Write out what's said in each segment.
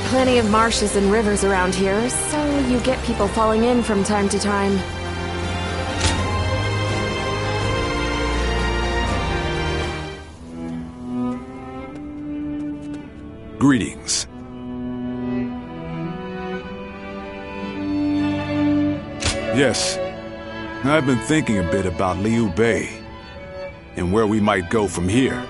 plenty of marshes and rivers around here, so you get people falling in from time to time. Greetings. Yes, I've been thinking a bit about Liu Bei and where we might go from here.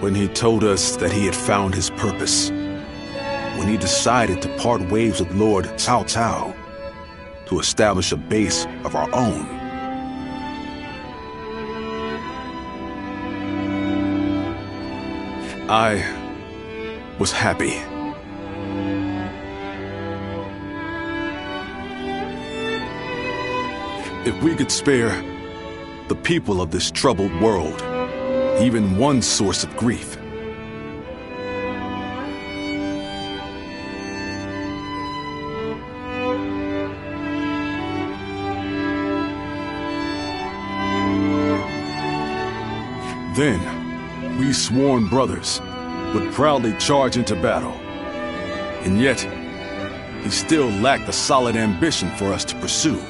When he told us that he had found his purpose, when he decided to part ways with Lord Cao Cao to establish a base of our own. I was happy. If we could spare the people of this troubled world even one source of grief, then we sworn brothers would proudly charge into battle. And yet, he still lacked a solid ambition for us to pursue.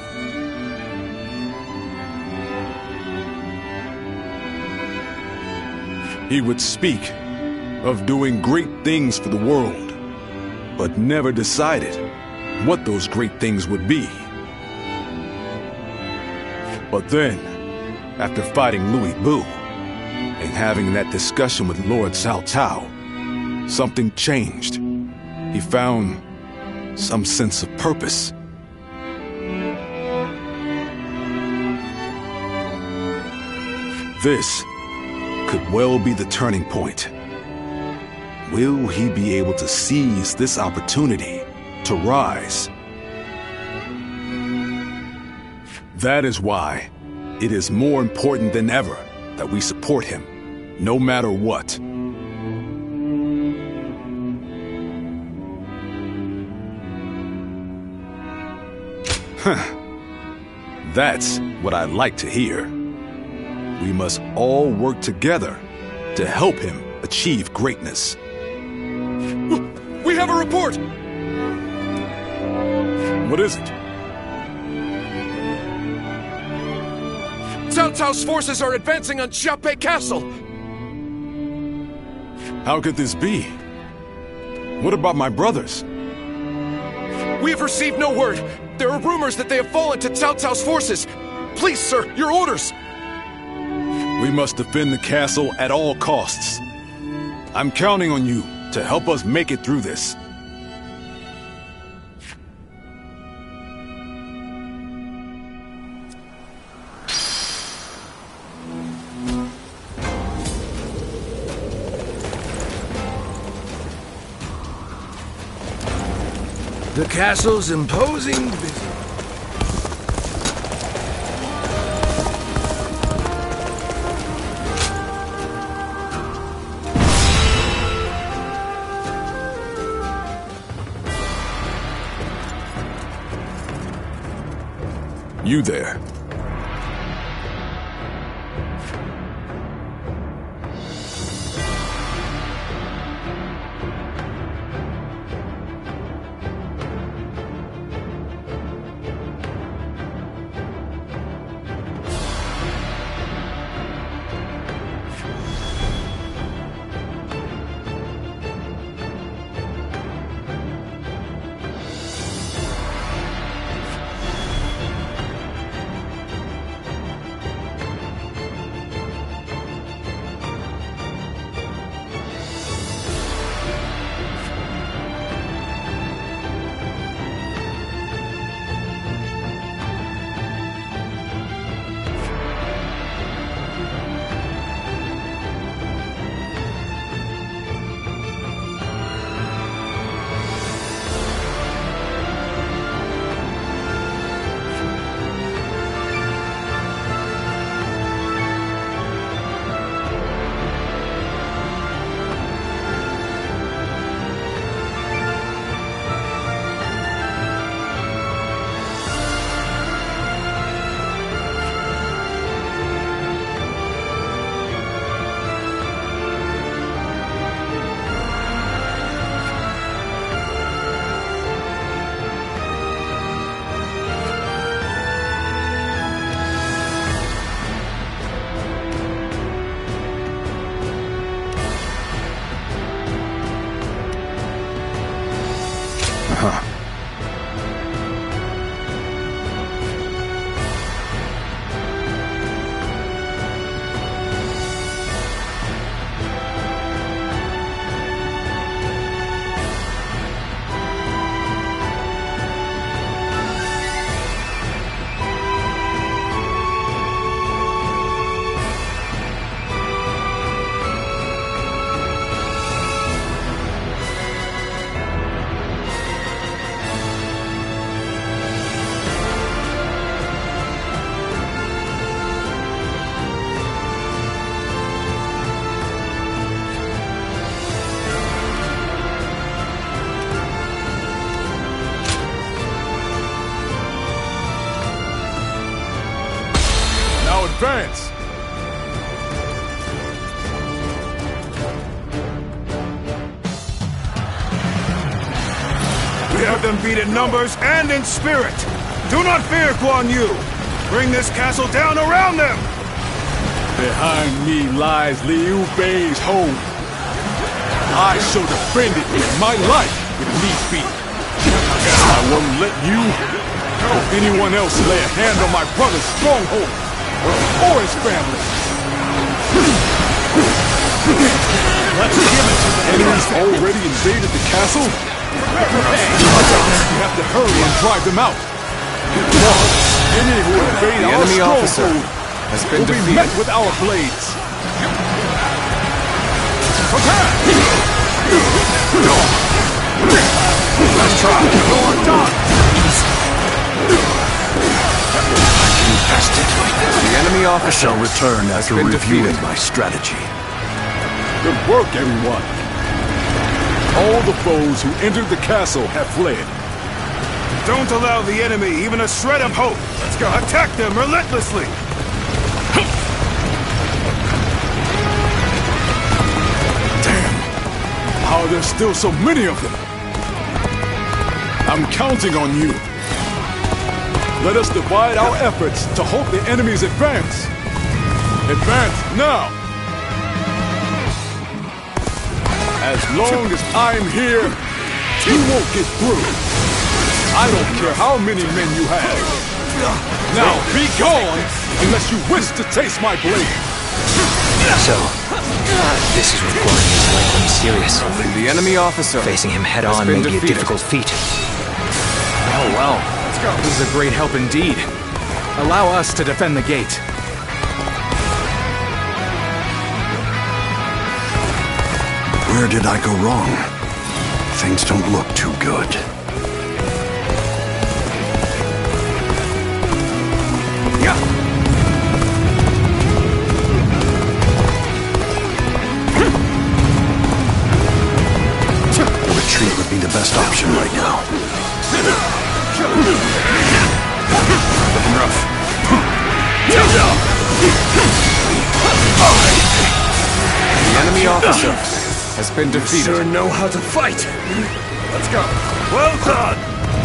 He would speak of doing great things for the world, but never decided what those great things would be. But then, after fighting Louis Bu, and having that discussion with Lord Cao Cao, something changed. He found some sense of purpose. This could well be the turning point. Will he be able to seize this opportunity to rise? That is why it is more important than ever that we support him, no matter what. That's what I like to hear. We must all work together to help him achieve greatness. We have a report! What is it? Cao Cao's forces are advancing on Xiaopei Castle! How could this be? What about my brothers? We have received no word. There are rumors that they have fallen to Cao Cao's forces. Please, sir, your orders! We must defend the castle at all costs. I'm counting on you to help us make it through this. The castle's imposing vision. You there. Uh-huh. Advance! We have them beat in numbers and in spirit. Do not fear, Guan Yu. Bring this castle down around them. Behind me lies Liu Bei's home. I shall defend it with my life if need be. I won't let you or anyone else lay a hand on my brother's stronghold or his family. Let's give it to them. Enemies already invaded the castle? We have to hurry and drive them out. Any who invade our enemy officer stronghold has been will be defeated. met with our blades. Prepare! Let's try. Go on, Don. The enemy officer Shall return has after been reviewing defeated. my strategy. Good work, everyone. All the foes who entered the castle have fled. Don't allow the enemy even a shred of hope. Let's go. Attack them relentlessly. How there's still so many of them? I'm counting on you. Let us divide our efforts to halt the enemy's advance. Advance now! As long as I'm here, you won't get through. I don't care how many men you have. Now be gone, unless you wish to taste my blade. So, this is what Guan Yu's like when he's serious. The enemy officer Facing him head has on been may be a defeated. difficult feat. Oh well. Let's go. This is a great help indeed. Allow us to defend the gate. Where did I go wrong? Things don't look too good. The retreat would be the best option right now. Looking rough. The enemy officer has been defeated. Sure know how to fight. Let's go. Well done.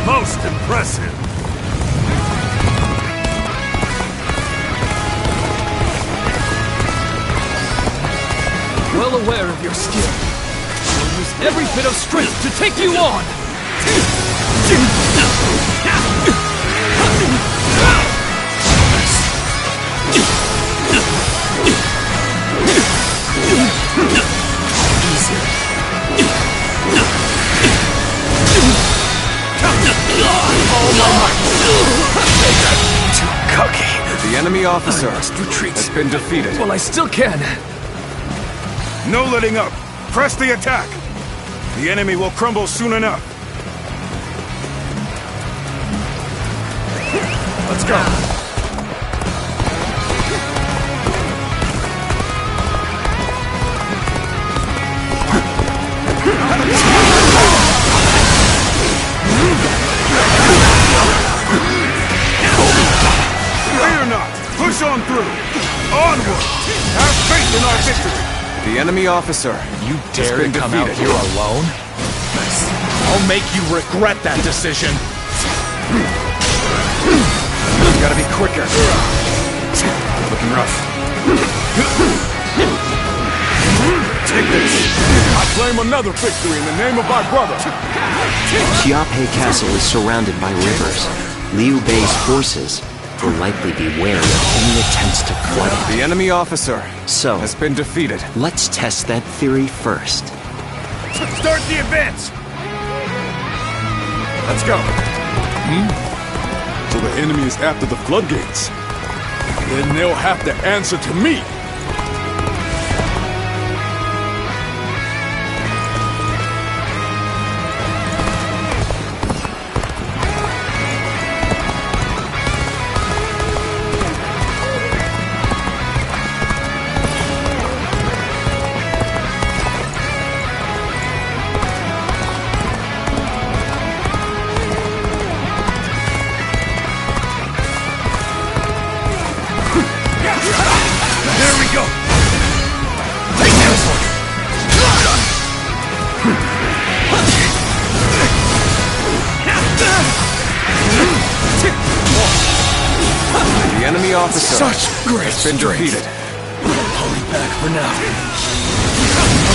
Most impressive. Well aware of your skill. I'll use every bit of strength to take you on! Too cocky. The enemy officer has been defeated. Well, I still can. No letting up. Press the attack. The enemy will crumble soon enough. Let's go. Fear not. Push on through. Onward. Have faith in our victory. The enemy officer You has dare been to come out defeated. here alone? I'll make you regret that decision. Gotta be quicker. Looking rough. Take this! I claim another victory in the name of my brother! Xiape Castle is surrounded by rivers. Liu Bei's forces will likely be wary of any attempts to flood it. The enemy officer So, has been defeated. let's test that theory first. Start the advance! Let's go. So the enemy is after the floodgates. Then they'll have to answer to me. There we go! Take this one! The enemy officer Such great has been strength. defeated. Pulling back for now.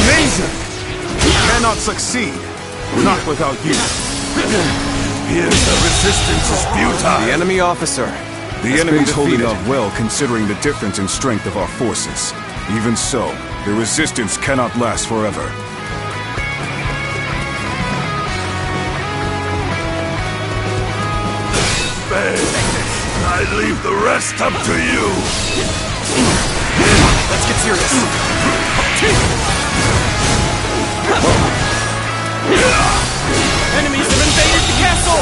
Amazing! We cannot succeed. Not without you. Here's the resistance is futile! The enemy officer The has enemy's been holding defeated. up well considering the difference in strength of our forces. Even so, the resistance cannot last forever. I leave the rest up to you! Let's get serious. Enemies have invaded the castle!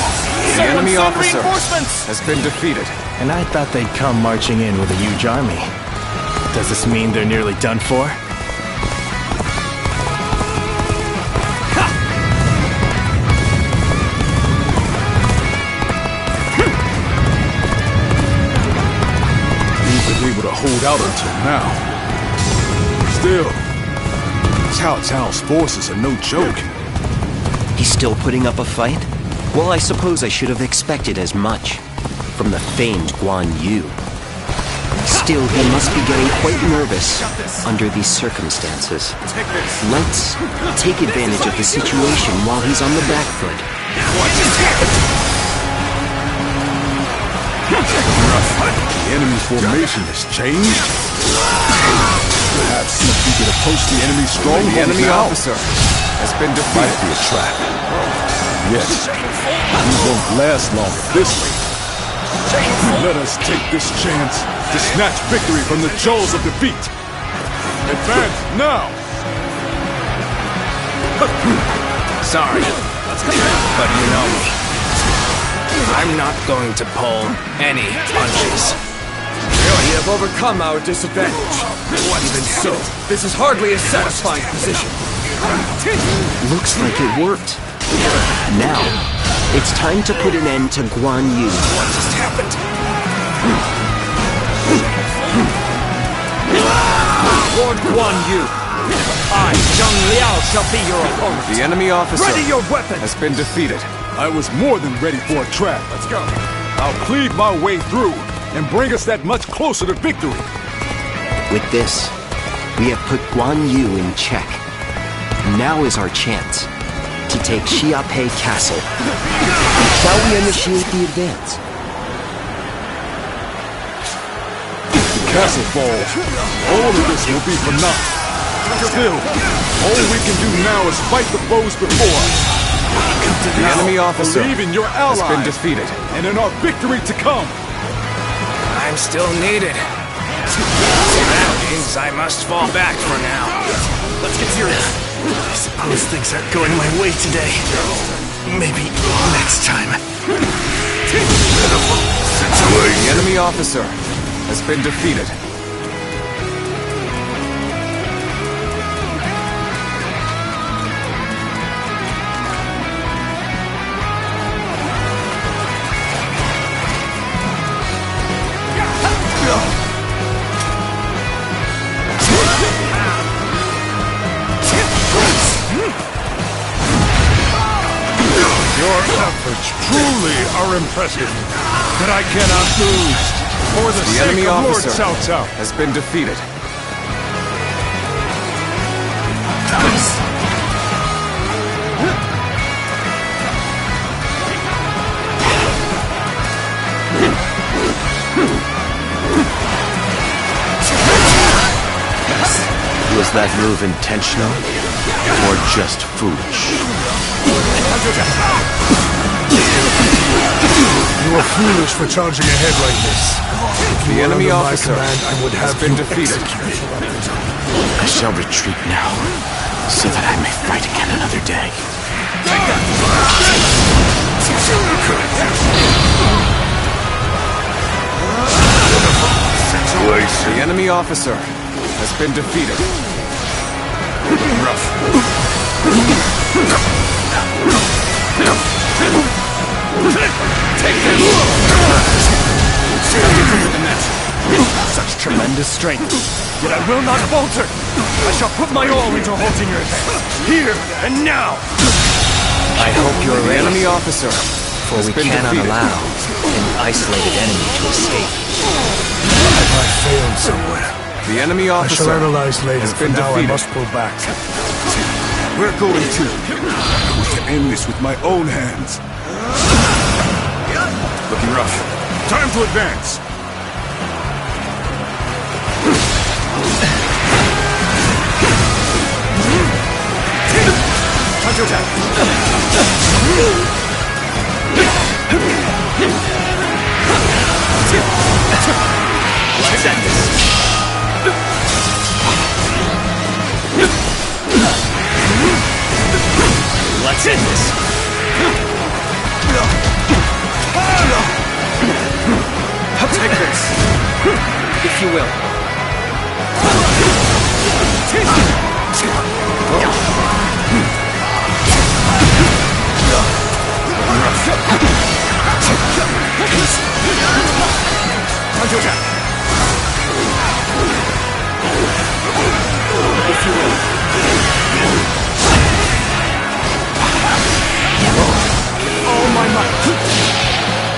The enemy send officer reinforcements! has been defeated. And I thought they'd come marching in with a huge army. Does this mean they're nearly done for? We've been able to hold out until now. Still, Cao Cao's forces are no joke. He's still putting up a fight? Well, I suppose I should have expected as much from the famed Guan Yu. Still, he must be getting quite nervous under these circumstances. Let's take advantage of the situation while he's on the back foot. The enemy formation has changed. Perhaps if we could approach the enemy's stronghold The enemy now. officer has been Might defeated. be a trap. Yes, we won't last long at this rate. Let us take this chance to snatch victory from the jaws of defeat. Advance now! Sorry, but you know me. I'm not going to pull any punches. We have overcome our disadvantage. Even so, this is hardly a satisfying position. Looks like it worked. Now, it's time to put an end to Guan Yu. What just happened? Lord Guan Yu, I, Zhang Liao, shall be your opponent. The enemy officer Ready your weapon! has been defeated. I was more than ready for a trap. Let's go. I'll cleave my way through and bring us that much closer to victory. With this, we have put Guan Yu in check. Now is our chance to take Xiape Castle. Shall we initiate the advance? The castle falls. All of this will be for naught. Still, all we can do now is fight the foes before us. The enemy officer Believe in your has allies been defeated. and in our victory to come. I'm still needed. That means I must fall back for now. Let's get serious. I suppose things aren't going my way today. Maybe next time. The enemy officer has been defeated. Your efforts truly are impressive, but I cannot lose. For the The sake enemy of Lord officer Cao Cao. has been defeated. Was that move intentional? Or just foolish? You are foolish for charging ahead like this. The enemy officer I would has have been you defeated. I shall retreat now, so that I may fight again another day. The enemy officer has been defeated. Take this! Such tremendous strength. Yet I will not falter. I shall put my all into halting your advance. Here and now. I hope you're The ready, enemy officer for we has been cannot defeated. allow an isolated enemy to escape. I failed somewhere. The enemy I shall officer analyze later. has For been now, I defeated. must pull back. We're going to. I want to end this with my own hands. Looking rough. Time to advance. Time to attack. Let's end this. Let's end this. Take this! If you will. Time to attack! If you will. All my might.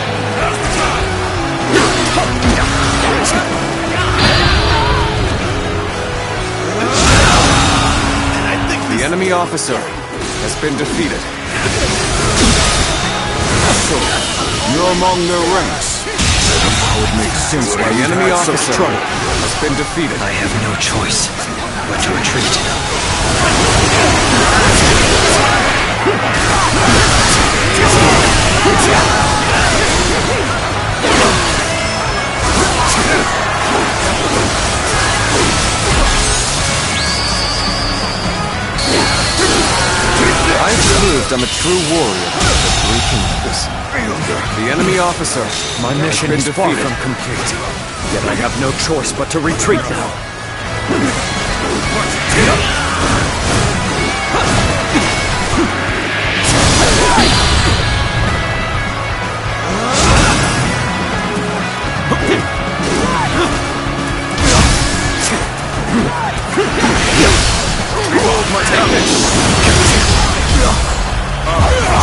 The enemy officer has been defeated. So, you're among their ranks. How it makes sense why the enemy officer has been defeated. I have no choice but to retreat. I've proved I'm a true warrior of the Three Kingdoms. The enemy officer My mission has is been far defeated. from complete. Yet I have no choice but to retreat now.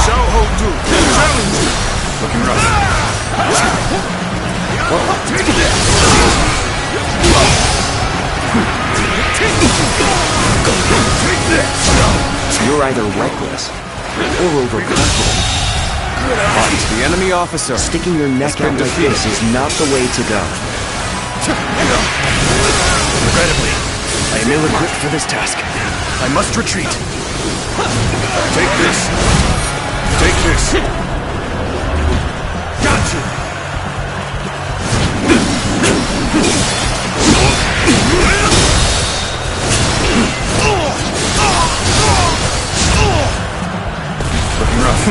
Shall hold to. Challenge you. Looking rough. You're either reckless or overconfident. The enemy officer Sticking your neck been out like defeated. this is not the way to go. Regrettably, I am ill-equipped for this task. I must retreat. Take this. Take this. Got you! looking rough.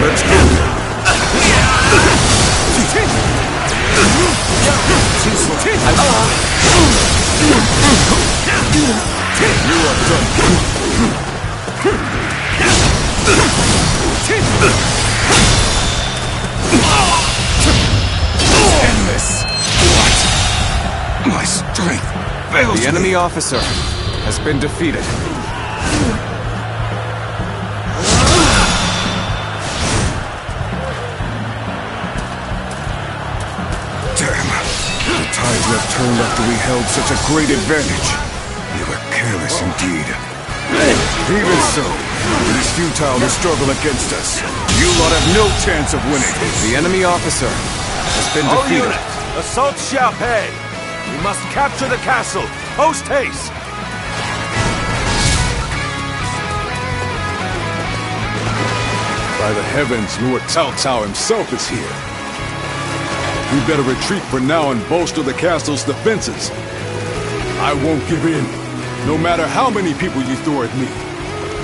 Let's go. End this. What? My strength fails The enemy me. officer has been defeated. Damn. The tides have turned after we held such a great advantage. We were careless indeed. Even so, it is futile to struggle against us. You lot have no chance of winning. The enemy officer has been All defeated. units, assault Xiaopei. We must capture the castle. Post haste. By the heavens, Lord Cao Cao himself is here. We better retreat for now and bolster the castle's defenses. I won't give in, no matter how many people you throw at me.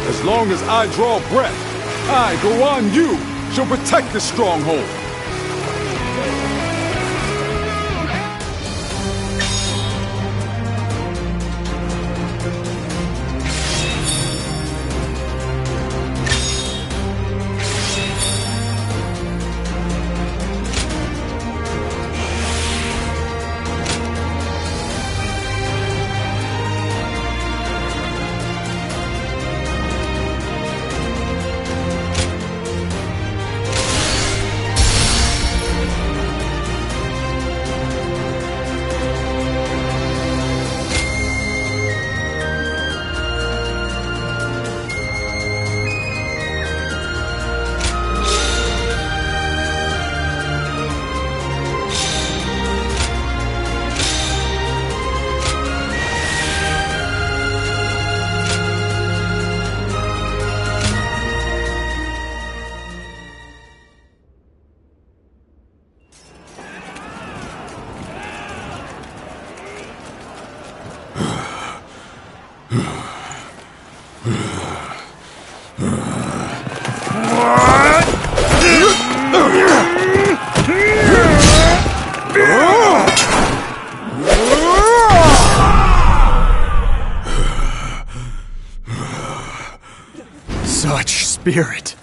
As long as I draw breath, I, Guan Yu, shall protect this stronghold. Such spirit.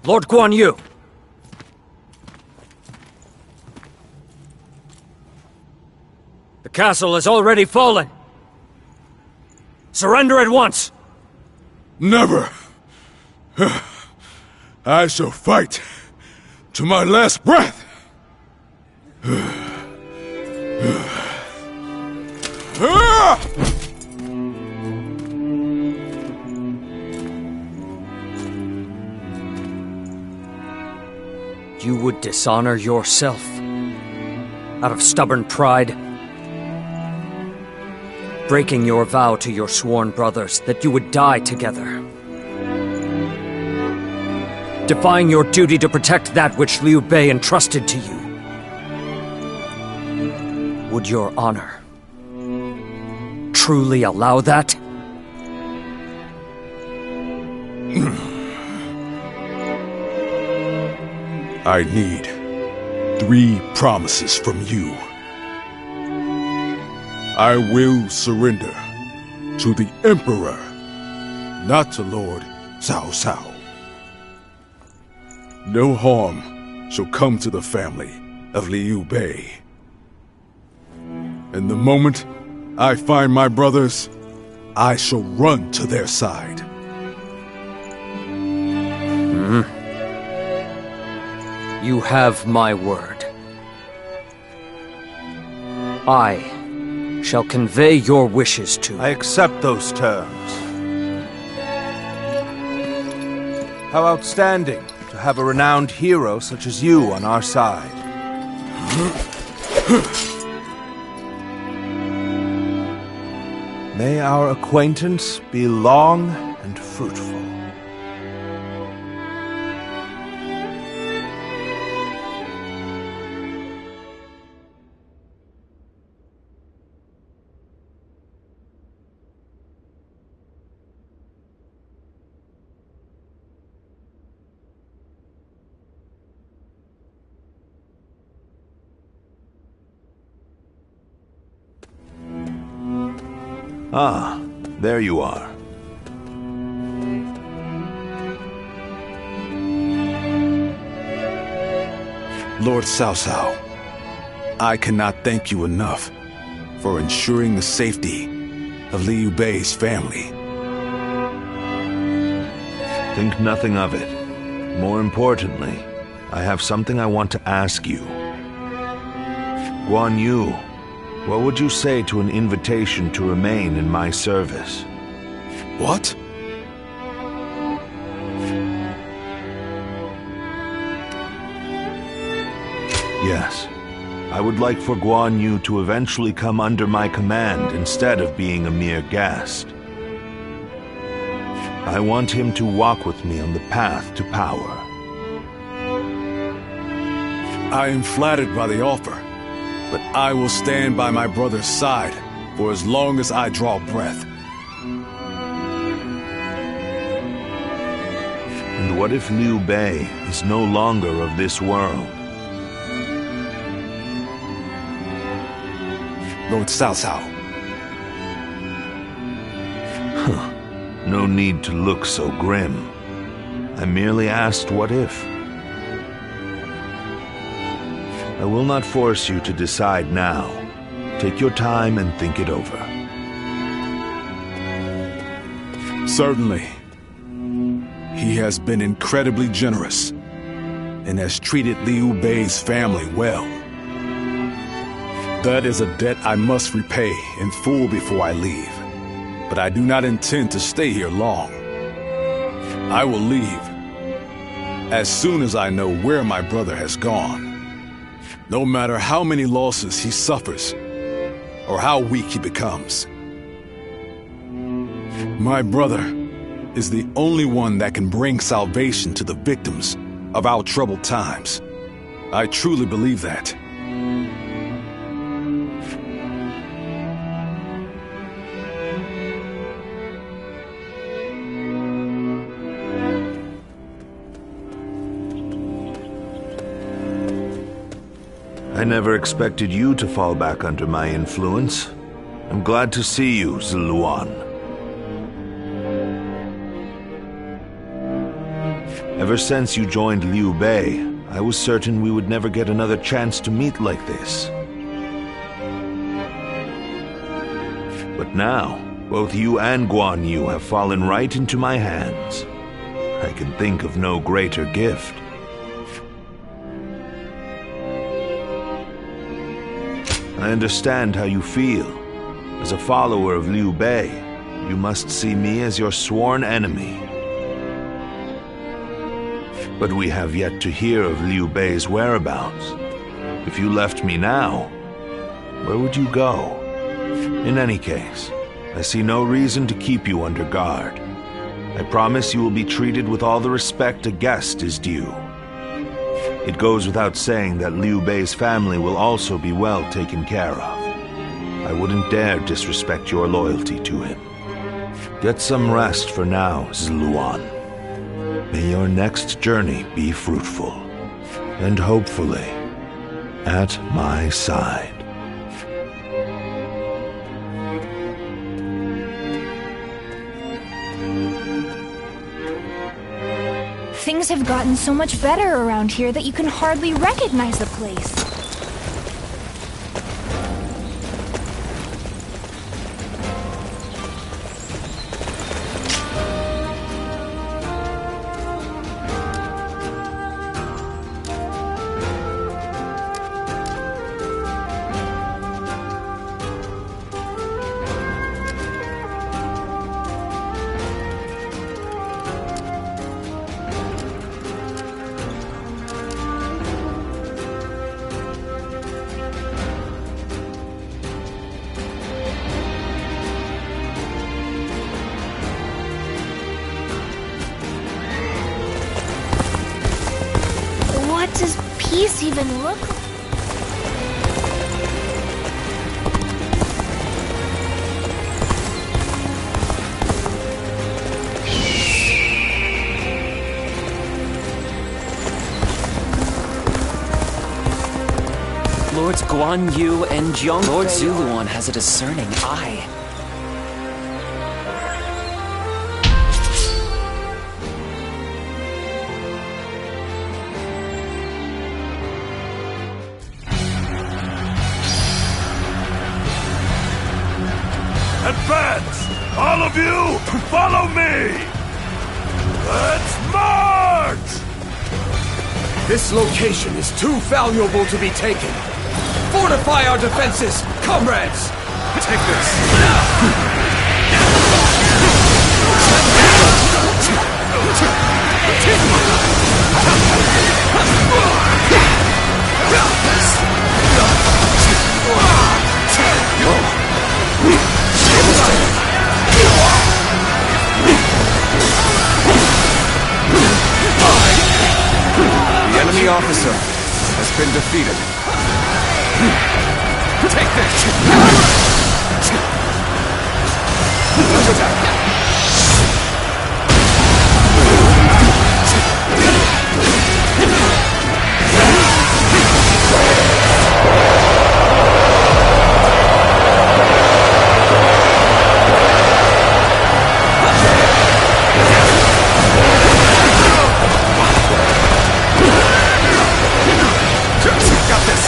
Lord Guan Yu! The castle has already fallen! Surrender at once! Never! I shall fight to my last breath! You would dishonor yourself out of stubborn pride, breaking your vow to your sworn brothers that you would die together, defying your duty to protect that which Liu Bei entrusted to you. Would your honor truly allow that? I need 3 promises from you. I will surrender to the Emperor, not to Lord Cao Cao. No harm shall come to the family of Liu Bei. And the moment I find my brothers, I shall run to their side. You have my word. I shall convey your wishes to... I accept those terms. How outstanding to have a renowned hero such as you on our side. May our acquaintance be long and fruitful. Ah, there you are. Lord Cao Cao, I cannot thank you enough for ensuring the safety of Liu Bei's family. Think nothing of it. More importantly, I have something I want to ask you. Guan Yu, what would you say to an invitation to remain in my service? What? Yes. I would like for Guan Yu to eventually come under my command instead of being a mere guest. I want him to walk with me on the path to power. I am flattered by the offer, but I will stand by my brother's side for as long as I draw breath. And what if Liu Bei is no longer of this world? Lord Cao Cao. No need to look so grim. I merely asked what if. I will not force you to decide now. Take your time and think it over. Certainly. He has been incredibly generous and has treated Liu Bei's family well. That is a debt I must repay in full before I leave. But I do not intend to stay here long. I will leave as soon as I know where my brother has gone. No matter how many losses he suffers or how weak he becomes. My brother is the only one that can bring salvation to the victims of our troubled times. I truly believe that. I never expected you to fall back under my influence. I'm glad to see you, Ziluan. Ever since you joined Liu Bei, I was certain we would never get another chance to meet like this. But now, both you and Guan Yu have fallen right into my hands. I can think of no greater gift. I understand how you feel. As a follower of Liu Bei, you must see me as your sworn enemy. But we have yet to hear of Liu Bei's whereabouts. If you left me now, where would you go? In any case, I see no reason to keep you under guard. I promise you will be treated with all the respect a guest is due. It goes without saying that Liu Bei's family will also be well taken care of. I wouldn't dare disrespect your loyalty to him. Get some rest for now, Ziluan. May your next journey be fruitful, and hopefully, at my side. Things have gotten so much better around here that you can hardly recognize the place. What does peace even look like? Lords Guan Yu and Jiang Lord Ziluan has a discerning eye. Advance! All of you, follow me! Let's march! This location is too valuable to be taken. Fortify our defenses, comrades! Take this! officer has been defeated. Take this! Got this!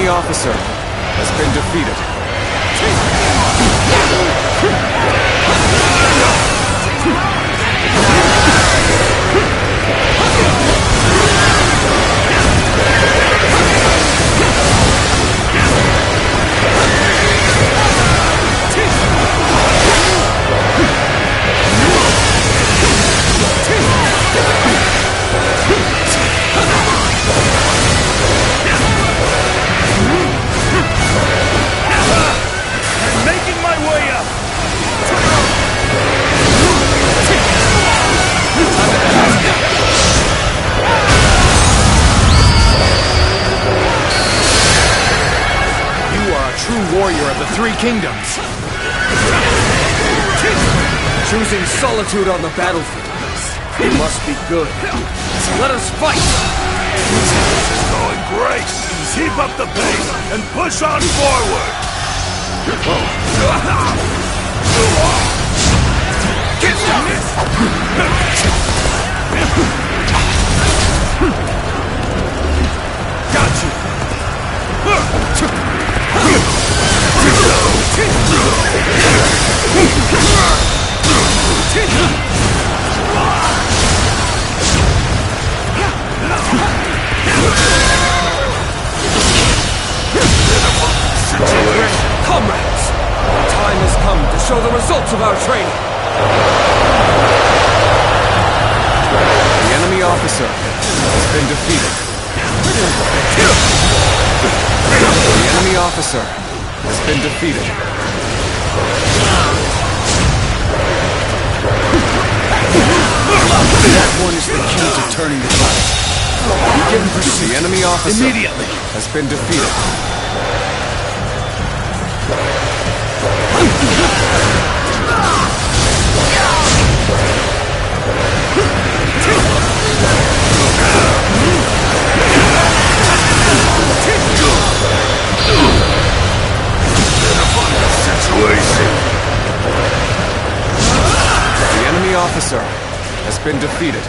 Officer has been defeated. Warrior of the Three Kingdoms. Choosing solitude on the battlefield. It must be good. So let us fight! This is going great! Keep up the pace and push on forward! Get down! Got you! Comrades, the time has come to show the results of our training. The enemy officer has been defeated. The enemy officer has been defeated. That one is the key to turning the tide. Begin pursuit. The enemy officer immediately has been defeated. The enemy officer has been defeated.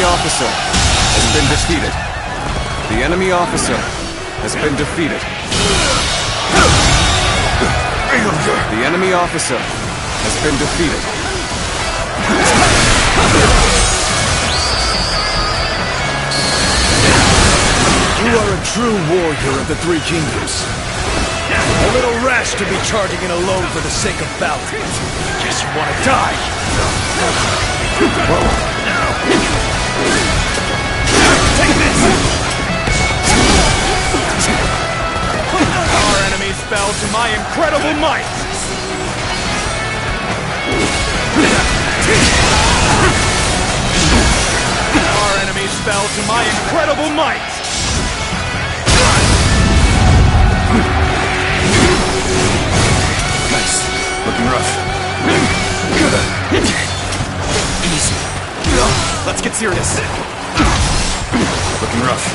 Officer has been defeated. The enemy officer has been defeated. The enemy officer has been defeated. You are a true warrior of the Three Kingdoms. A little rash to be charging in alone for the sake of battle. Guess you want to die. Take this! Our enemies fell to my incredible might! fell to my incredible might! Nice. Looking rough. Easy. Let's get serious. Looking rough.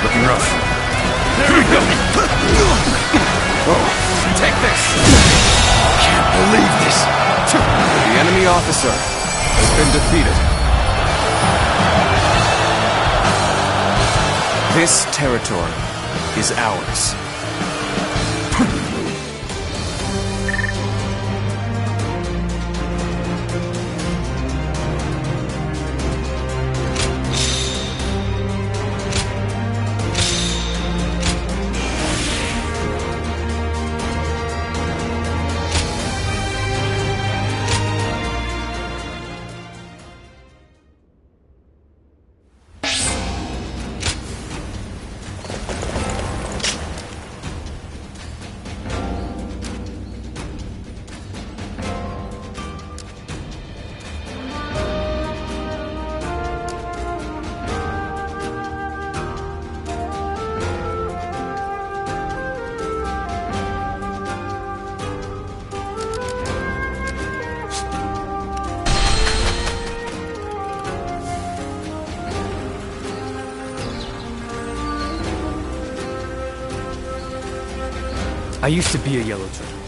Looking rough. There we go. Take this. Can't believe this. The enemy officer has been defeated. This territory is ours. I used to be a Yellow Turtle.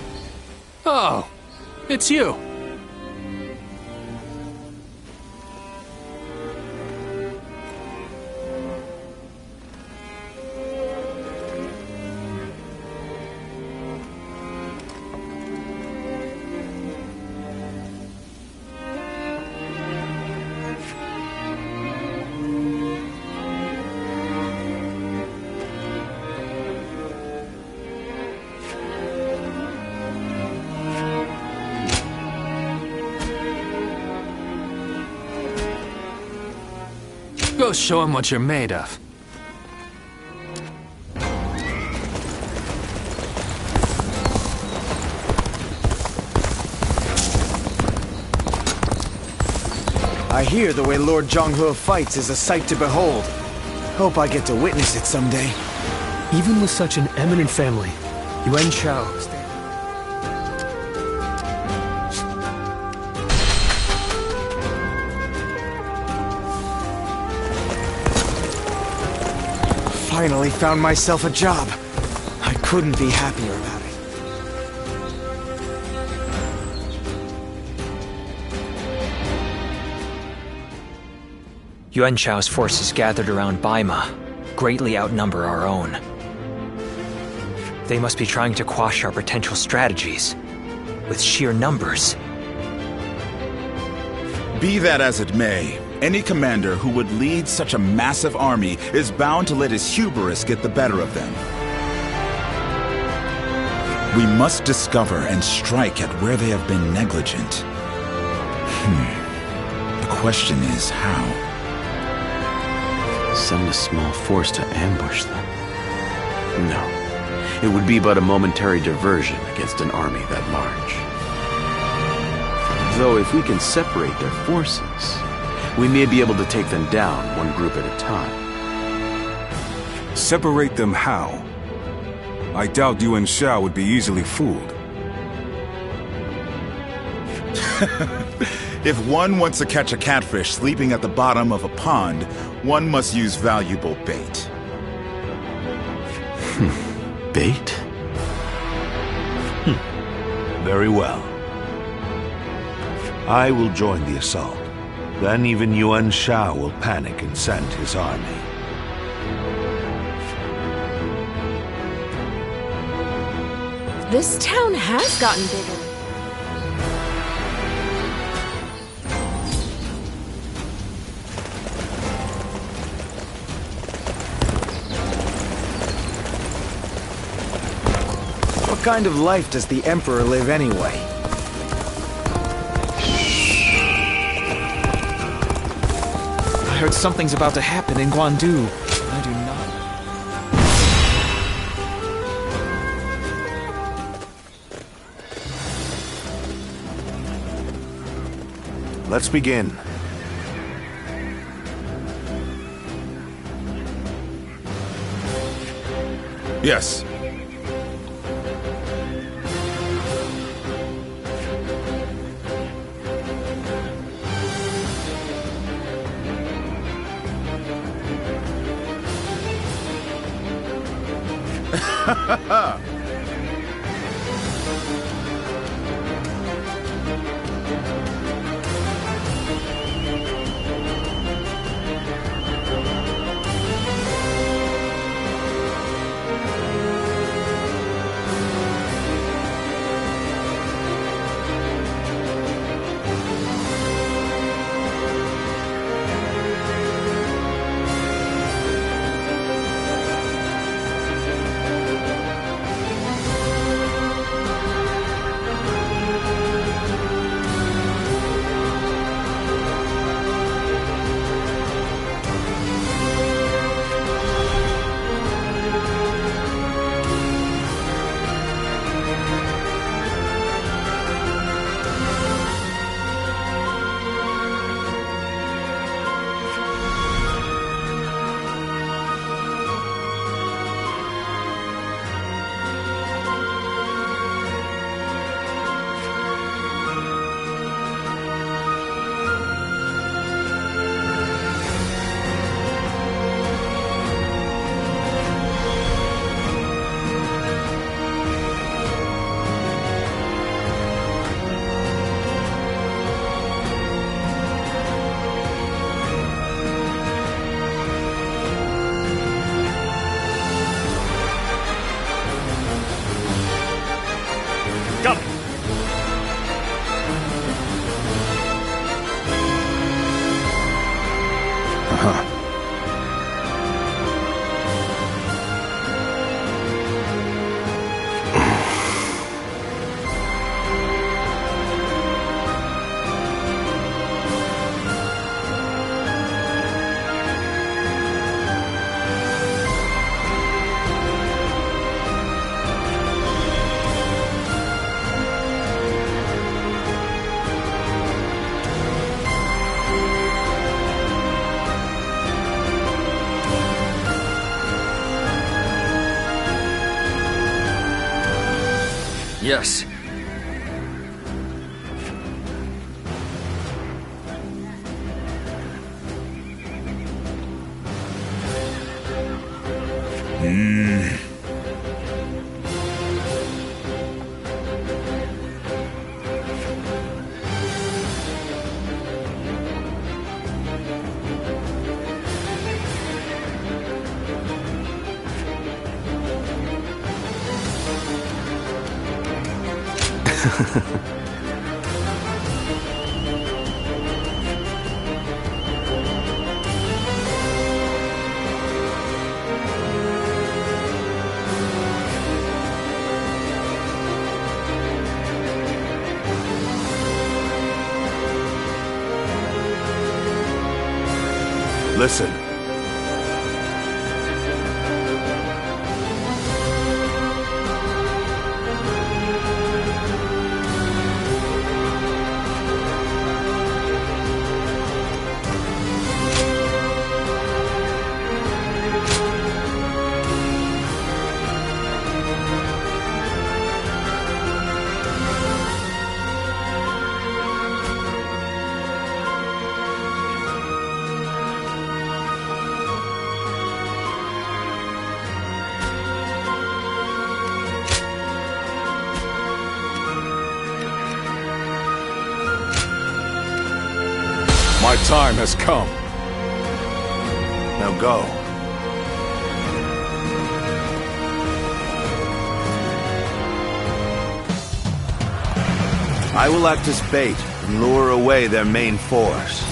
Oh, it's you. Go show him what you're made of. I hear the way Lord Zhonghe fights is a sight to behold. Hope I get to witness it someday. Even with such an eminent family, Yuan Shao. Finally found myself a job. I couldn't be happier about it. Yuan Shao's forces gathered around Baima greatly outnumber our own. They must be trying to quash our potential strategies with sheer numbers. Be that as it may, any commander who would lead such a massive army is bound to let his hubris get the better of them. We must discover and strike at where they have been negligent. The question is how? Send a small force to ambush them? No. It would be but a momentary diversion against an army that large. Though if we can separate their forces, we may be able to take them down one group at a time. Separate them how? I doubt Yuan Shao would be easily fooled. If one wants to catch a catfish sleeping at the bottom of a pond, one must use valuable bait. Bait? Very well. I will join the assault. Then even Yuan Shao will panic and send his army. This town has gotten bigger. What kind of life does the Emperor live anyway? heard something's about to happen in Guandu. I do not. Let's begin. Yes. Yes. Listen. My time has come. Now go. I will act as bait and lure away their main force.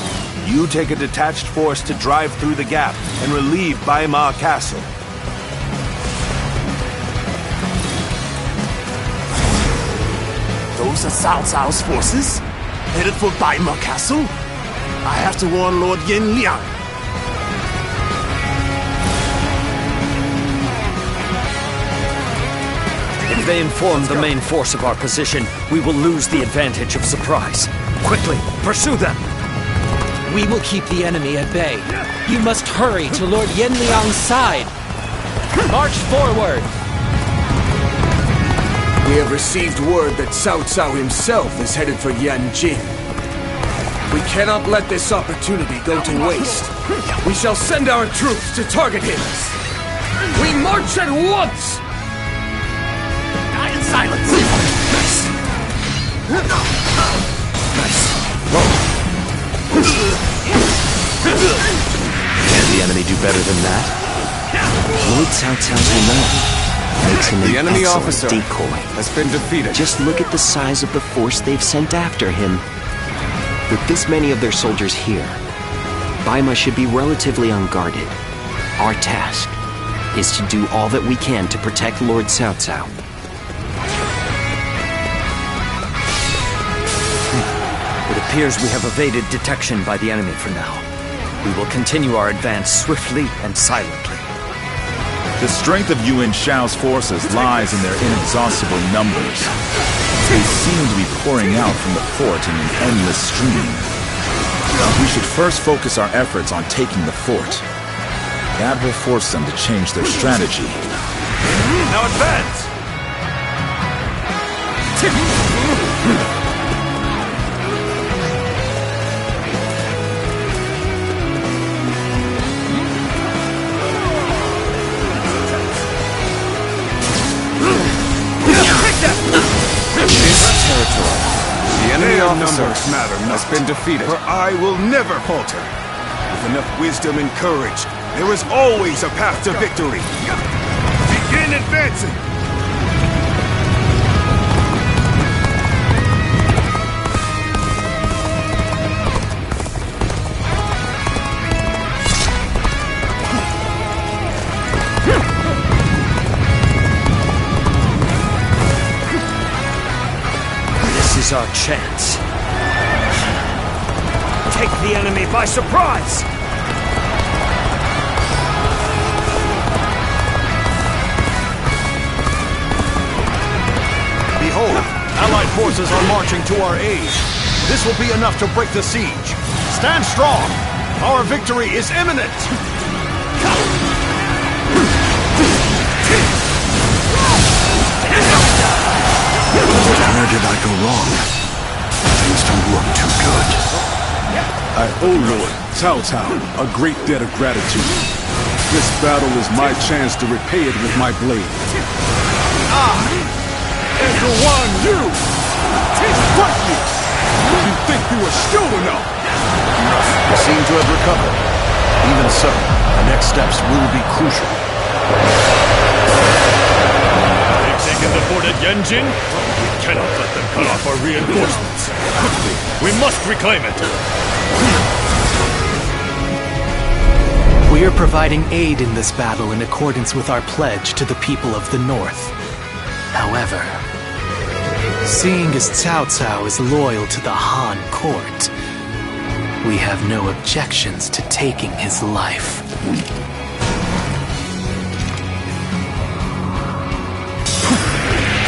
You take a detached force to drive through the gap and relieve Baima Castle. Those are Cao Cao's forces? Headed for Baima Castle? I have to warn Lord Yin Liang. If they inform the main force of our position, we will lose the advantage of surprise. Quickly, pursue them! We will keep the enemy at bay. You must hurry to Lord Yenliang's side. March forward! We have received word that Cao Cao himself is headed for Yanjin. We cannot let this opportunity go to waste. We shall send our troops to target him. We march at once! Die in silence! Can the enemy do better than that? Lord Cao Cao's humility makes him The an enemy excellent officer decoy. has been defeated. Just look at the size of the force they've sent after him. With this many of their soldiers here, Baima should be relatively unguarded. Our task is to do all that we can to protect Lord Cao Cao. It appears we have evaded detection by the enemy for now. We will continue our advance swiftly and silently. The strength of Yuan Shao's forces lies in their inexhaustible numbers. They seem to be pouring out from the fort in an endless stream. We should first focus our efforts on taking the fort. That will force them to change their strategy. Now advance! The enemy Their officer numbers matter has not, been defeated. for I will never falter. With enough wisdom and courage, there is always a path to victory. Begin advancing! This is our chance. Take the enemy by surprise! Behold, Allied forces are marching to our aid. This will be enough to break the siege. Stand strong. Our victory is imminent. Where did I go wrong? Things don't look too good. I owe Lord Cao Cao a great debt of gratitude. This battle is my chance to repay it with my blade. Edgar Guan Yu! Fight me! You think you are still enough? You seem to have recovered. Even so, the next steps will be crucial. They've taken the fort at Yanjin? We cannot let them cut off our reinforcements. Quickly, we must reclaim it. We are providing aid in this battle in accordance with our pledge to the people of the North. However, seeing as Cao Cao is loyal to the Han court, we have no objections to taking his life.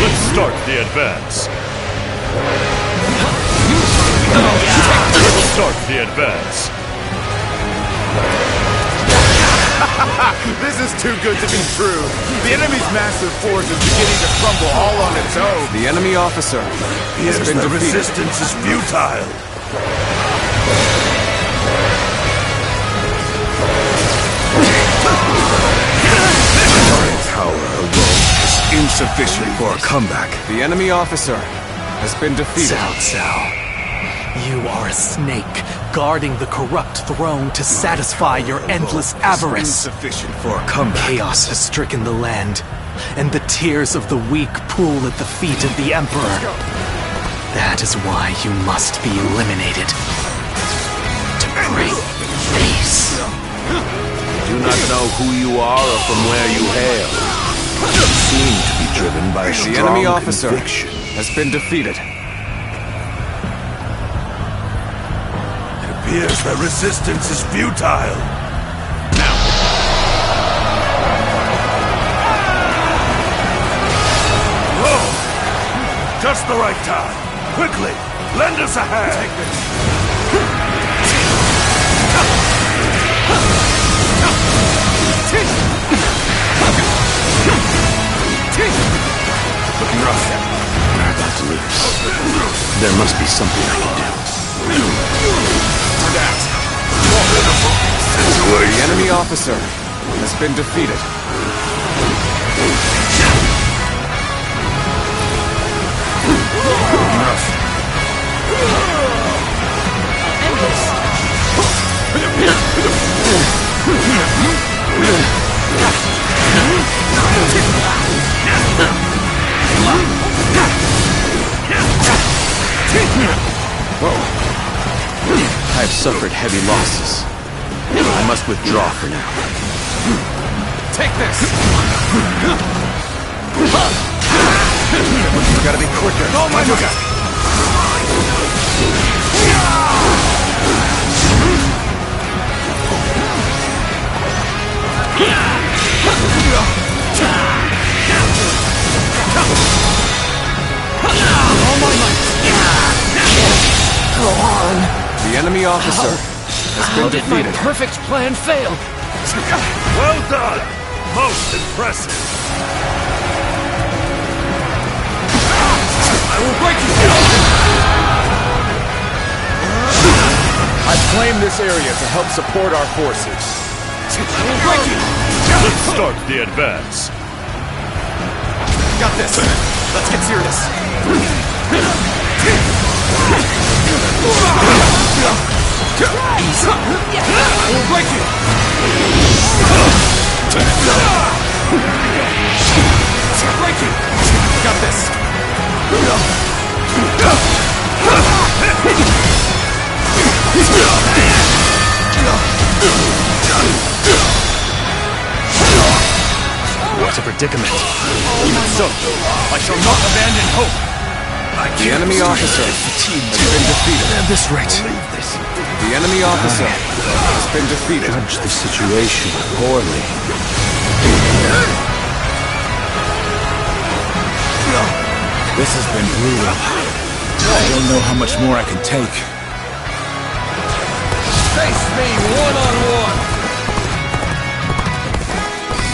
Let's start the advance. Let's start the advance. This is too good to be true. The enemy's massive force is beginning to crumble all on its own. The enemy officer has been The defeated. resistance is futile. My power alone is insufficient for a comeback. The enemy officer has been defeated. Cao Cao, you are a snake, guarding the corrupt throne to satisfy your endless avarice. Insufficient for a comeback. Chaos has stricken the land, and the tears of the weak pool at the feet of the Emperor. That is why you must be eliminated. To bring peace. Do not know who you are or from where you hail. You seem to be driven by a The strong enemy officer conviction. has been defeated. It appears that resistance is futile. Just the right time. Quickly, lend us a hand. Take this. Looking rough. We're about to lose. There must be something I can do. The enemy officer has been defeated. I have suffered heavy losses. I must withdraw for now. Take this! You gotta be quicker. Oh my God! Go on. The enemy officer has been defeated. My perfect plan failed. Well done! Most impressive. I will break you. I've claimed this area to help support our forces. I will break you. Let's start the advance. Got this. Let's get serious. I will break you. Break you. Got this. What a predicament. Even so, I shall not abandon hope. The enemy officer has been defeated. At this rate. The enemy officer has been defeated. Judge the situation poorly. This has been brutal. I don't know how much more I can take. Face me one-on-one.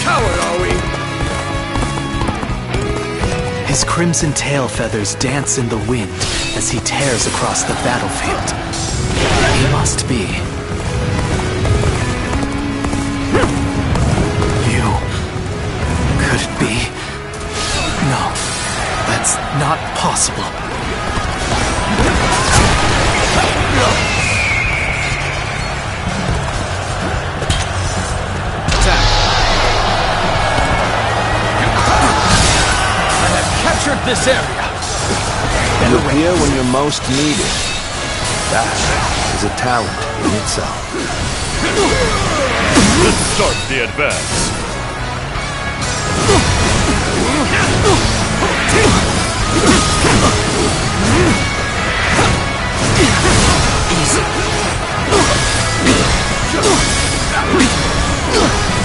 Coward, are we? His crimson tail feathers dance in the wind as he tears across the battlefield. He must be. You. Could it be? No, that's not possible. Captured this area. You appear when you're most needed. That is a talent in itself. Let's start the advance.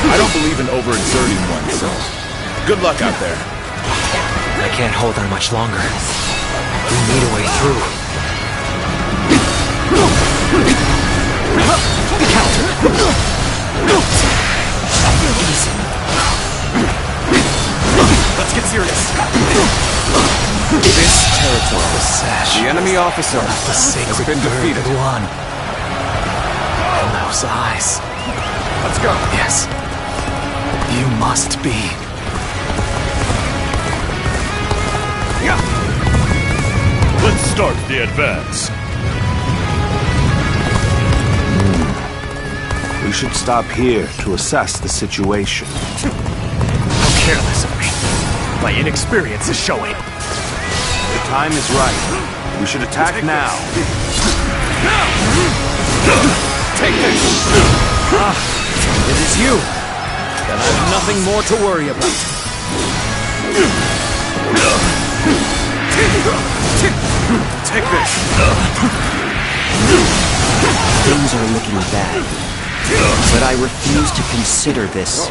I don't believe in overexerting oneself. Good luck out there. I can't hold on much longer. We need a way through. Let's get serious. This territory was sash. The enemy officer has been defeated. One. And those eyes. Let's go. Yes. You must be. Let's start the advance. We should stop here to assess the situation. How careless of me. My inexperience is showing. The time is right. We should attack now. Take this. It is you. Then I have nothing more to worry about. Take this. Things are looking bad, but I refuse to consider this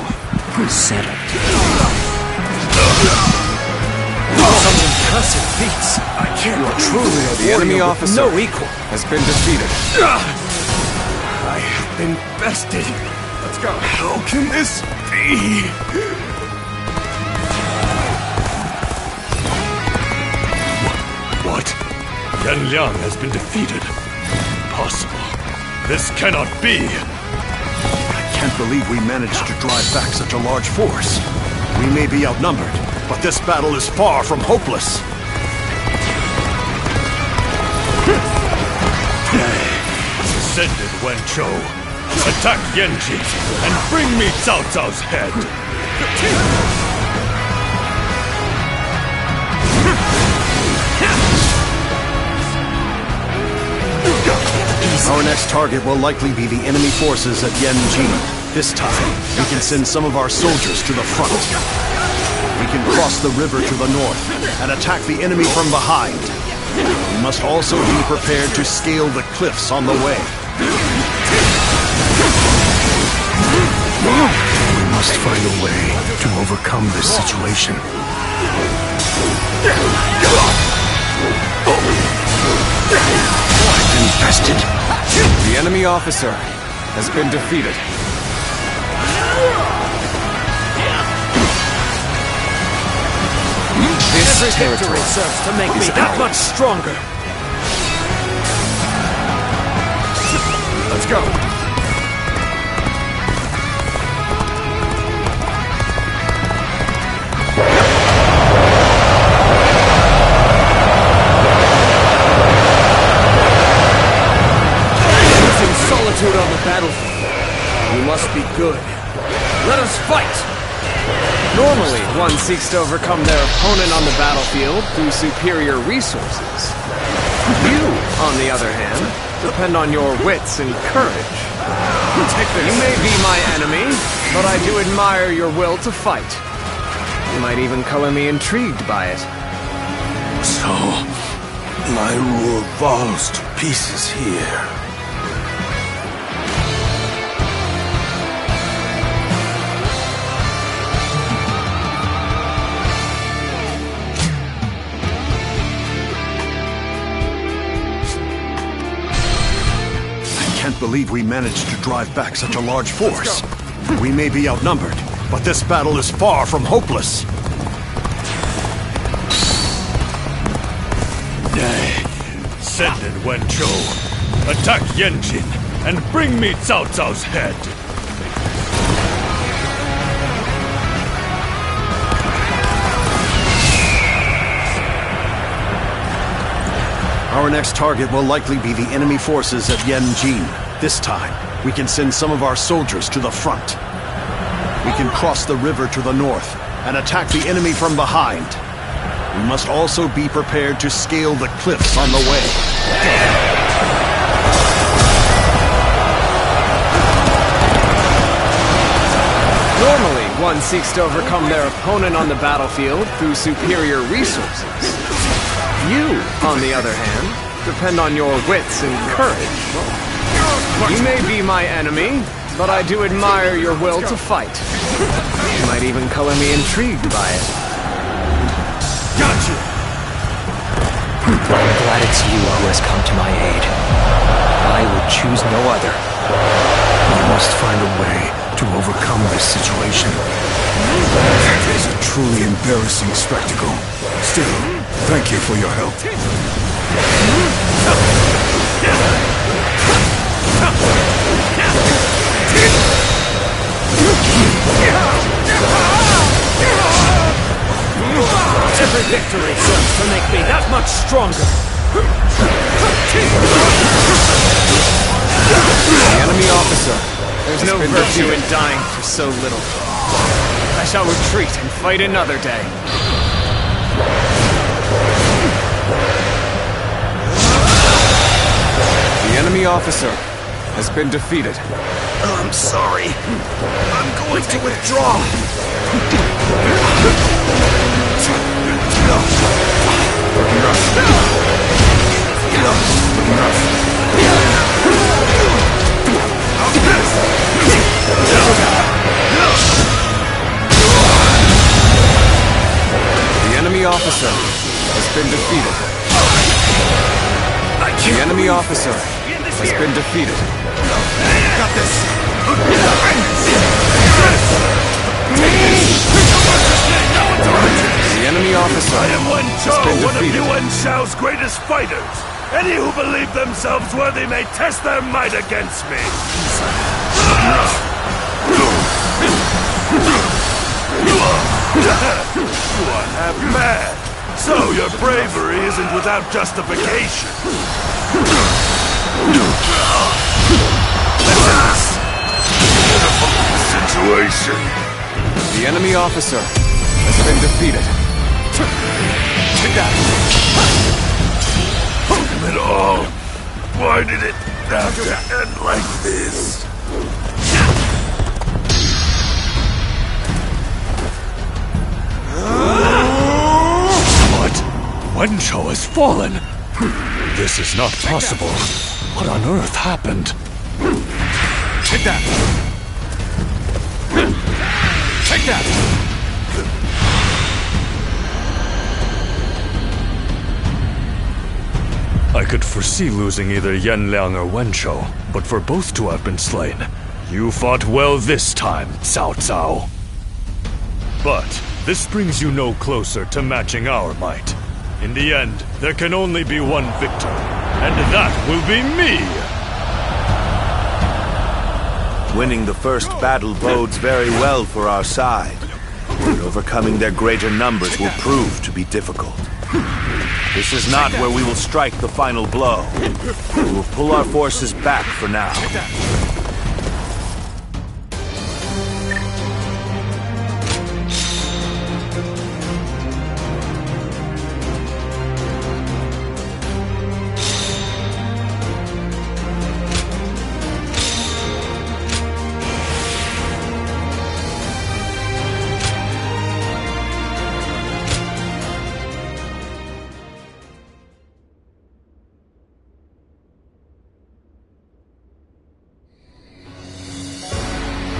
settled. Someone impressive feats. I can't. You are truly a The enemy officer no equal. has been defeated. I have been bested. Let's go. How can this be? What? Yan Liang has been defeated. Impossible. This cannot be. I can't believe we managed to drive back such a large force. We may be outnumbered, but this battle is far from hopeless. Ascended Wen Chou. Attack Yanjin and bring me Cao Cao's head. Our next target will likely be the enemy forces at Yanjin. This time, we can send some of our soldiers to the front. We can cross the river to the north and attack the enemy from behind. We must also be prepared to scale the cliffs on the way. We must find a way to overcome this situation. I've been bested. The enemy officer has been defeated. This territory serves to make me that much stronger. Let's go. Choosing solitude on the battlefield. We must be good. Let us fight! Normally, one seeks to overcome their opponent on the battlefield through superior resources. You, on the other hand, depend on your wits and courage. You may be my enemy, but I do admire your will to fight. You might even color me intrigued by it. So, my rule falls to pieces here. I can't believe we managed to drive back such a large force. We may be outnumbered, but this battle is far from hopeless. Ascended Wen Chou. Attack Yanjin and bring me Cao Cao's head. Our next target will likely be the enemy forces at Yanjin. This time, we can send some of our soldiers to the front. We can cross the river to the north and attack the enemy from behind. We must also be prepared to scale the cliffs on the way. Normally, one seeks to overcome their opponent on the battlefield through superior resources. You, on the other hand, depend on your wits and courage. You may be my enemy, but I do admire your will to fight. You might even color me intrigued by it. Gotcha! I'm glad it's you who has come to my aid. I would choose no other. We must find a way to overcome this situation. That is a truly embarrassing spectacle. Still, thank you for your help. Every victory serves to make me that much stronger. The enemy officer. There's no virtue in dying for so little. I shall retreat and fight another day. The enemy officer has been defeated. I'm sorry. I'm going to withdraw. Looking The enemy officer has officer has been defeated. Got this! The enemy officer I am Wen has Chou, been one of defeated. Yuan Shao's greatest fighters. Any who believe themselves worthy may test their might against me. You are half mad. So your bravery isn't without justification. Situation. The enemy officer has been defeated. Take that. Damn it all. Why did it have to end like this? What? Wen Chou has fallen. This is not possible. What on earth happened? Take that. Take that. I could foresee losing either Yan Liang or Wen Chou, but for both to have been slain, you fought well this time, Cao Cao. But this brings you no closer to matching our might. In the end, there can only be one victor, and that will be me! Winning the first battle bodes very well for our side, but overcoming their greater numbers will prove to be difficult. This is not where we will strike the final blow. We will pull our forces back for now.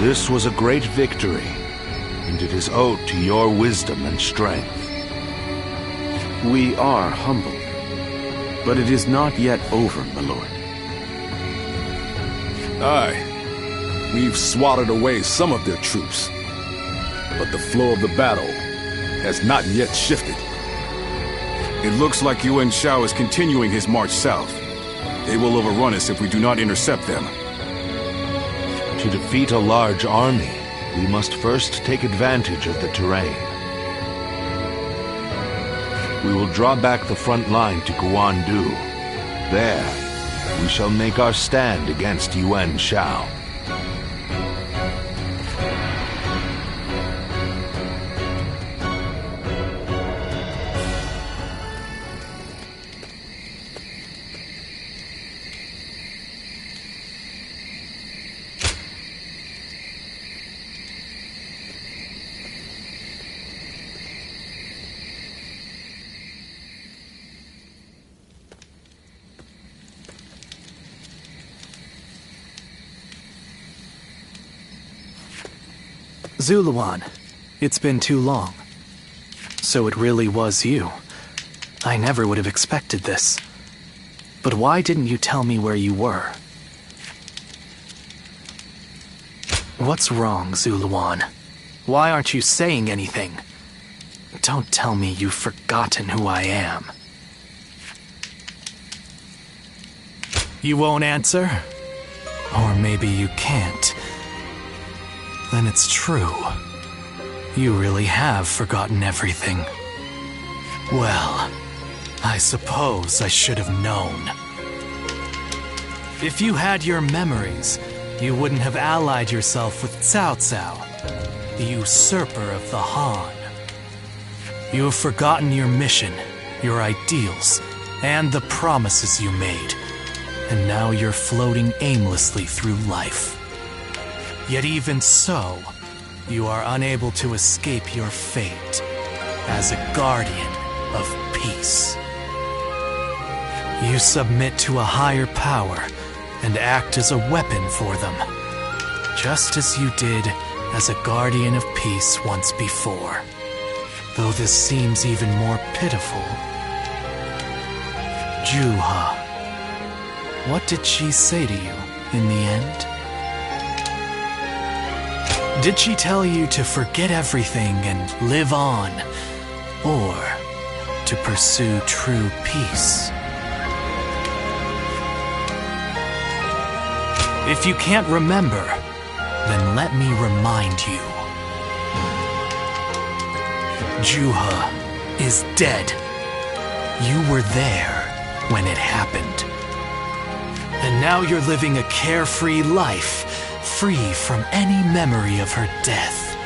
This was a great victory, and it is owed to your wisdom and strength. We are humbled, but it is not yet over, my lord. Aye. We've swatted away some of their troops, but the flow of the battle has not yet shifted. It looks like Yuan Shao is continuing his march south. They will overrun us if we do not intercept them. To defeat a large army, we must first take advantage of the terrain. We will draw back the front line to Guandu. There, we shall make our stand against Yuan Shao. Zuluan, it's been too long. So it really was you. I never would have expected this. But why didn't you tell me where you were? What's wrong, Zuluan? Why aren't you saying anything? Don't tell me you've forgotten who I am. You won't answer? Or maybe you can't. Then it's true. You really have forgotten everything. Well, I suppose I should have known. If you had your memories, you wouldn't have allied yourself with Cao Cao, the usurper of the Han. You have forgotten your mission, your ideals, and the promises you made. And now you're floating aimlessly through life. Yet even so, you are unable to escape your fate as a guardian of peace. You submit to a higher power and act as a weapon for them, just as you did as a guardian of peace once before. Though this seems even more pitiful. Juha. What did she say to you in the end? Did she tell you to forget everything and live on? Or to pursue true peace? If you can't remember, then let me remind you. Juha is dead. You were there when it happened. And now you're living a carefree life, free from any memory of her death.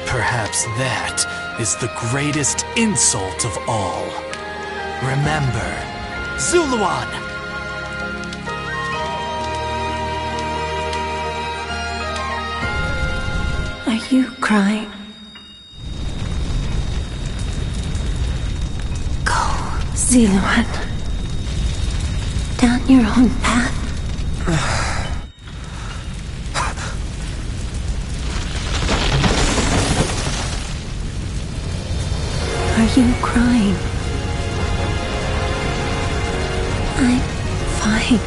Perhaps that is the greatest insult of all. Remember, Zuluan! Are you crying? Go, Zuluan. Down your own path. Are you crying? I'm fine.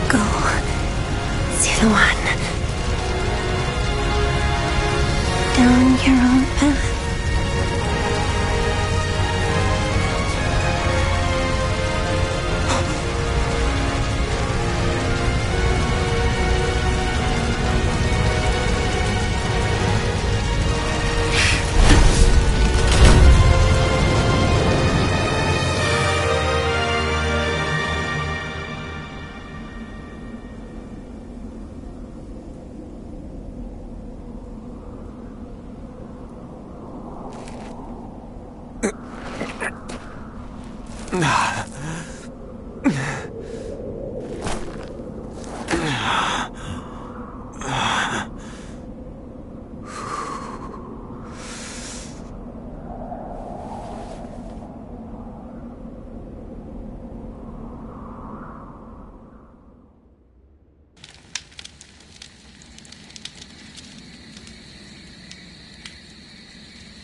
Go, Zuluan. Down your own path.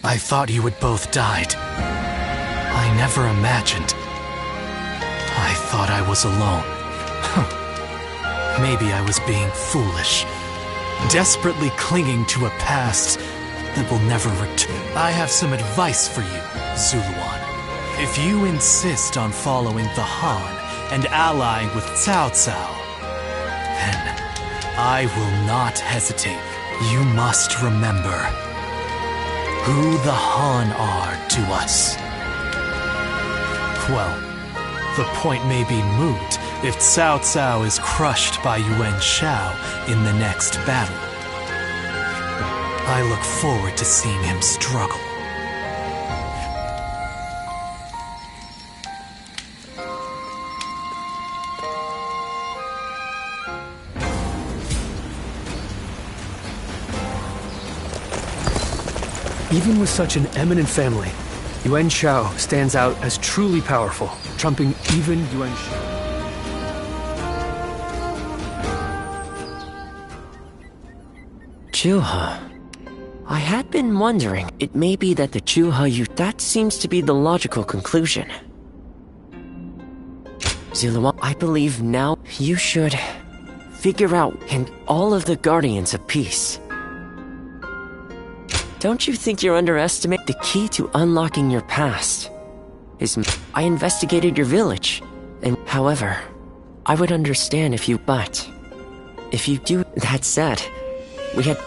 I thought you had both died. I never imagined. I thought I was alone. Maybe I was being foolish, desperately clinging to a past that will never return. I have some advice for you, Zuluan. If you insist on following the Han and allying with Cao Cao, then I will not hesitate. You must remember who the Han are to us. Well, the point may be moot if Cao Cao is crushed by Yuan Shao in the next battle. I look forward to seeing him struggle. Even with such an eminent family, Yuan Shao stands out as truly powerful, trumping even Yuan Shao. Juha. I had been wondering, it may be that the Juha you... That seems to be the logical conclusion. Zuluan, I believe now you should figure out and all of the Guardians of Peace. Don't you think you're underestimating the key to unlocking your past? I investigated your village, and however, I would understand if you, but if you do, that said, we had...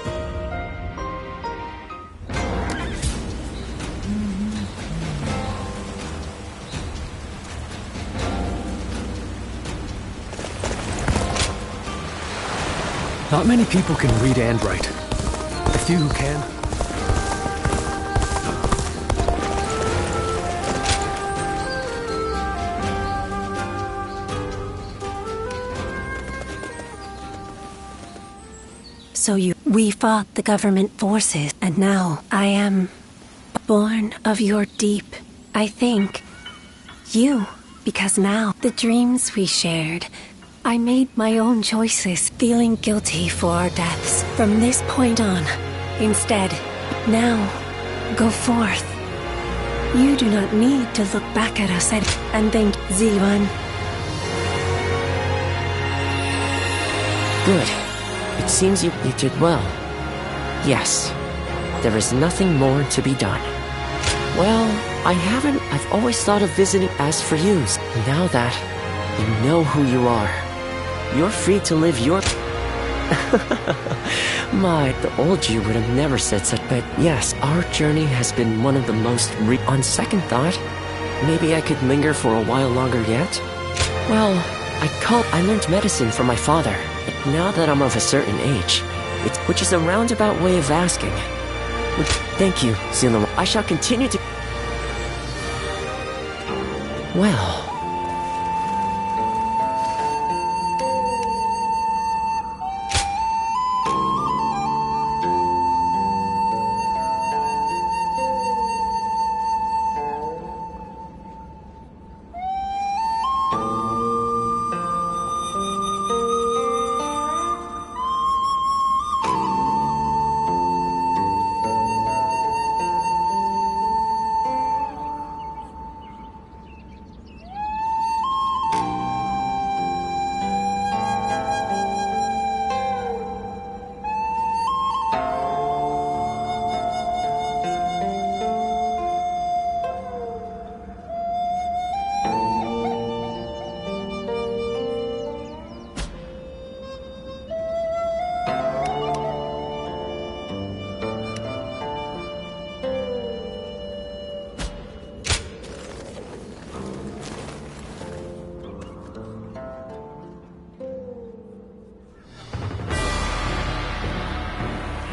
Not many people can read and write. The few who can. So we fought the government forces, and now I am born of your deep, I think, you. Because now, the dreams we shared, I made my own choices, feeling guilty for our deaths. From this point on, instead, Now, go forth. You do not need to look back at us and thank Ziyuan. Good. It seems you did well. Yes. There is nothing more to be done. Well, I've always thought of visiting. As for you, now that you know who you are, you're free to live your... the old you would have never said such, but yes, our journey has been one of the most on second thought, maybe I could linger for a while longer yet? Well, I learned medicine from my father. Now that I'm of a certain age, which is a roundabout way of asking. Thank you, Zilum. I shall continue to... Well...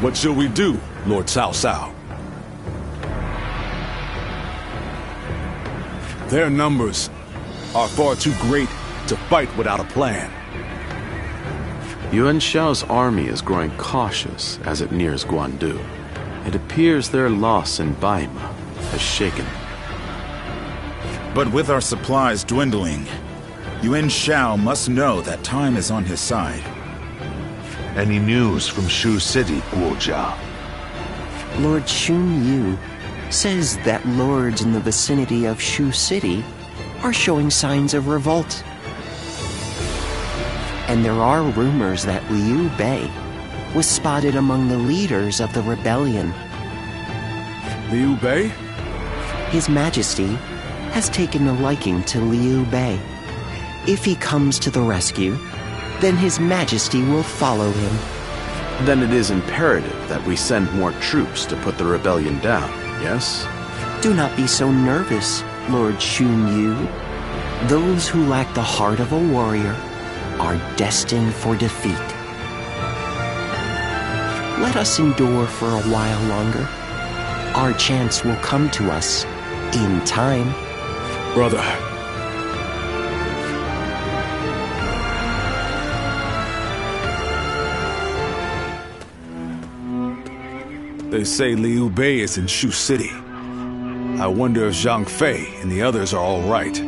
What shall we do, Lord Cao Cao? Their numbers are far too great to fight without a plan. Yuan Shao's army is growing cautious as it nears Guandu. It appears their loss in Baima has shaken them. But with our supplies dwindling, Yuan Shao must know that time is on his side. Any news from Shu City, Guojia? Lord Xun Yu says that lords in the vicinity of Shu City are showing signs of revolt. And there are rumors that Liu Bei was spotted among the leaders of the rebellion. Liu Bei? His Majesty has taken a liking to Liu Bei. If he comes to the rescue, then His Majesty will follow him. Then it is imperative that we send more troops to put the rebellion down, yes? Do not be so nervous, Lord Xun Yu. Those who lack the heart of a warrior are destined for defeat. Let us endure for a while longer. Our chance will come to us in time. Brother. They say Liu Bei is in Shu City. I wonder if Zhang Fei and the others are all right.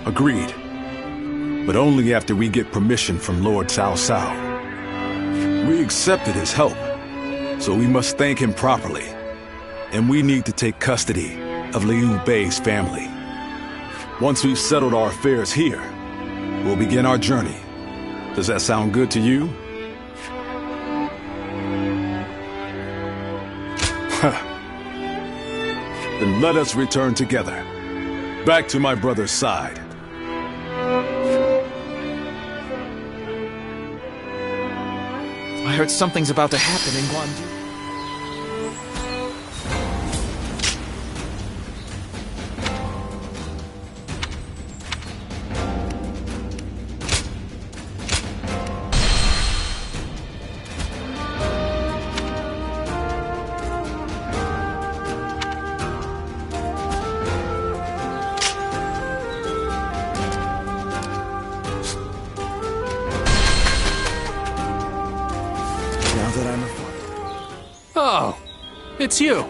Agreed. But only after we get permission from Lord Cao Cao. We accepted his help, so we must thank him properly. And we need to take custody of Liu Bei's family. Once we've settled our affairs here, we'll begin our journey. Does that sound good to you? Then let us return together, back to my brother's side. I heard something's about to happen in Guandu. Oh, it's you.